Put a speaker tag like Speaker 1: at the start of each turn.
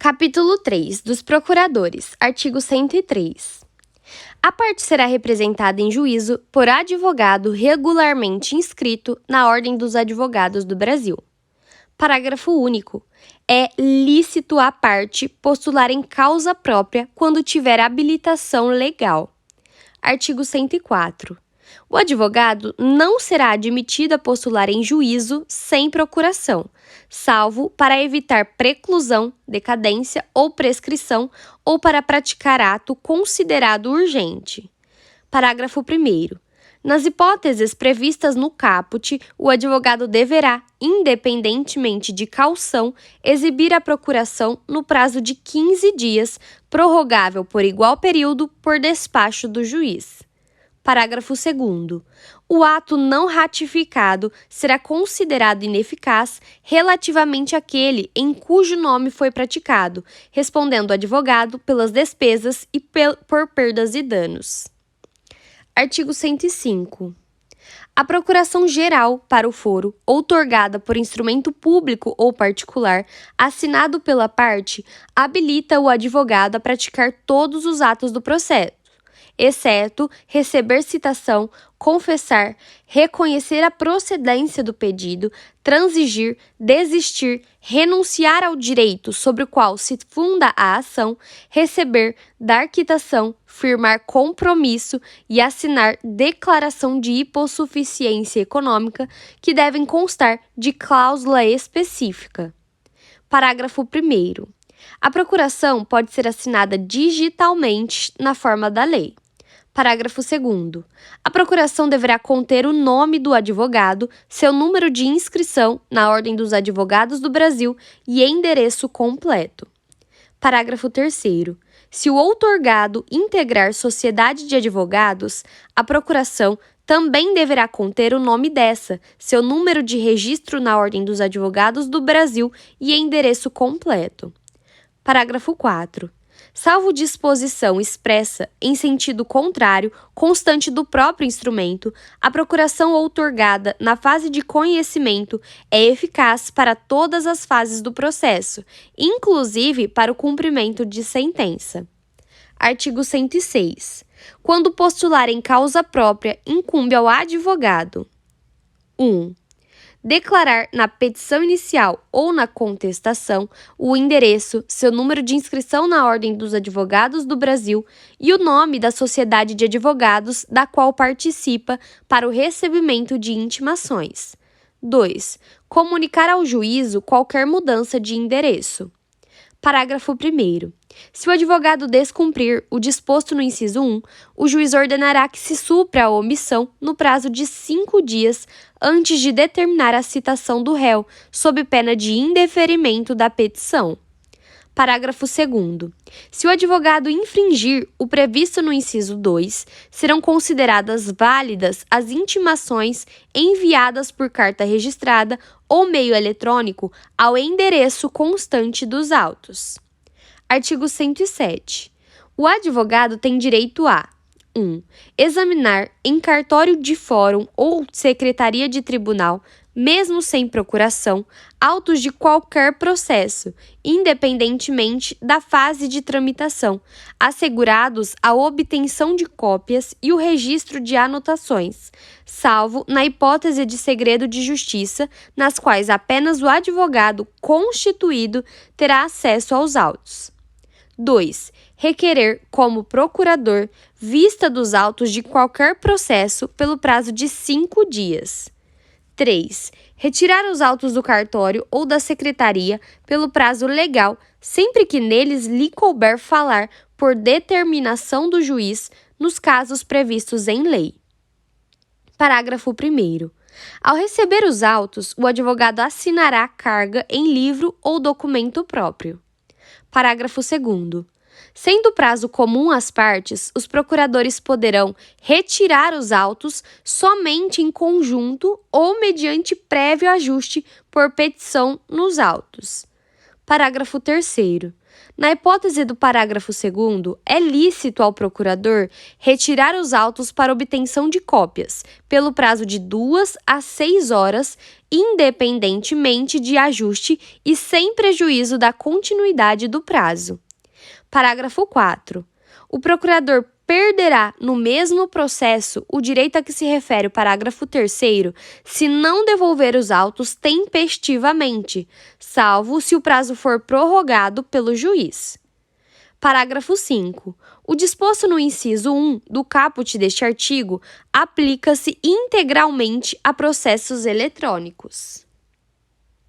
Speaker 1: Capítulo 3 dos Procuradores, artigo 103. A parte será representada em juízo por advogado regularmente inscrito na Ordem dos Advogados do Brasil. Parágrafo único. É lícito à parte postular em causa própria quando tiver habilitação legal. Artigo 104. O advogado não será admitido a postular em juízo sem procuração, salvo para evitar preclusão, decadência ou prescrição ou para praticar ato considerado urgente. Parágrafo 1º. Nas hipóteses previstas no caput, o advogado deverá, independentemente de caução, exibir a procuração no prazo de 15 dias, prorrogável por igual período por despacho do juiz. Parágrafo 2º. O ato não ratificado será considerado ineficaz relativamente àquele em cujo nome foi praticado, respondendo o advogado pelas despesas e por perdas e danos. Artigo 105. A procuração geral para o foro, outorgada por instrumento público ou particular, assinado pela parte, habilita o advogado a praticar todos os atos do processo, exceto receber citação, confessar, reconhecer a procedência do pedido, transigir, desistir, renunciar ao direito sobre o qual se funda a ação, receber, dar quitação, firmar compromisso e assinar declaração de hipossuficiência econômica que devem constar de cláusula específica. Parágrafo 1º. A procuração pode ser assinada digitalmente na forma da lei. Parágrafo 2º. A procuração deverá conter o nome do advogado, seu número de inscrição na Ordem dos Advogados do Brasil e endereço completo. Parágrafo 3º. Se o outorgado integrar sociedade de advogados, a procuração também deverá conter o nome dessa, seu número de registro na Ordem dos Advogados do Brasil e endereço completo. Parágrafo 4. Salvo disposição expressa em sentido contrário, constante do próprio instrumento, a procuração outorgada na fase de conhecimento é eficaz para todas as fases do processo, inclusive para o cumprimento de sentença. Artigo 106. Quando postular em causa própria, incumbe ao advogado: 1. Declarar na petição inicial ou na contestação o endereço, seu número de inscrição na Ordem dos Advogados do Brasil e o nome da sociedade de advogados da qual participa para o recebimento de intimações. 2. Comunicar ao juízo qualquer mudança de endereço. Parágrafo 1º. Se o advogado descumprir o disposto no inciso 1, o juiz ordenará que se supra a omissão no prazo de 5 dias antes de determinar a citação do réu, sob pena de indeferimento da petição. Parágrafo 2º. Se o advogado infringir o previsto no inciso 2, serão consideradas válidas as intimações enviadas por carta registrada ou meio eletrônico ao endereço constante dos autos. Artigo 107. O advogado tem direito a: 1. Examinar em cartório de fórum ou secretaria de tribunal, mesmo sem procuração, autos de qualquer processo, independentemente da fase de tramitação, assegurados a obtenção de cópias e o registro de anotações, salvo na hipótese de segredo de justiça, nas quais apenas o advogado constituído terá acesso aos autos. 2. Requerer, como procurador, vista dos autos de qualquer processo pelo prazo de 5 dias. 3. Retirar os autos do cartório ou da secretaria pelo prazo legal, sempre que neles lhe couber falar por determinação do juiz nos casos previstos em lei. Parágrafo 1º. Ao receber os autos, o advogado assinará a carga em livro ou documento próprio. Parágrafo 2º. Sendo o prazo comum às partes, os procuradores poderão retirar os autos somente em conjunto ou mediante prévio ajuste por petição nos autos. Parágrafo 3º. Na hipótese do parágrafo 2º, é lícito ao procurador retirar os autos para obtenção de cópias, pelo prazo de 2 a 6 horas, independentemente de ajuste e sem prejuízo da continuidade do prazo. Parágrafo 4º. O procurador perderá, no mesmo processo, o direito a que se refere o parágrafo 3º se não devolver os autos tempestivamente, salvo se o prazo for prorrogado pelo juiz. Parágrafo 5º. O disposto no inciso 1 do caput deste artigo aplica-se integralmente a processos eletrônicos.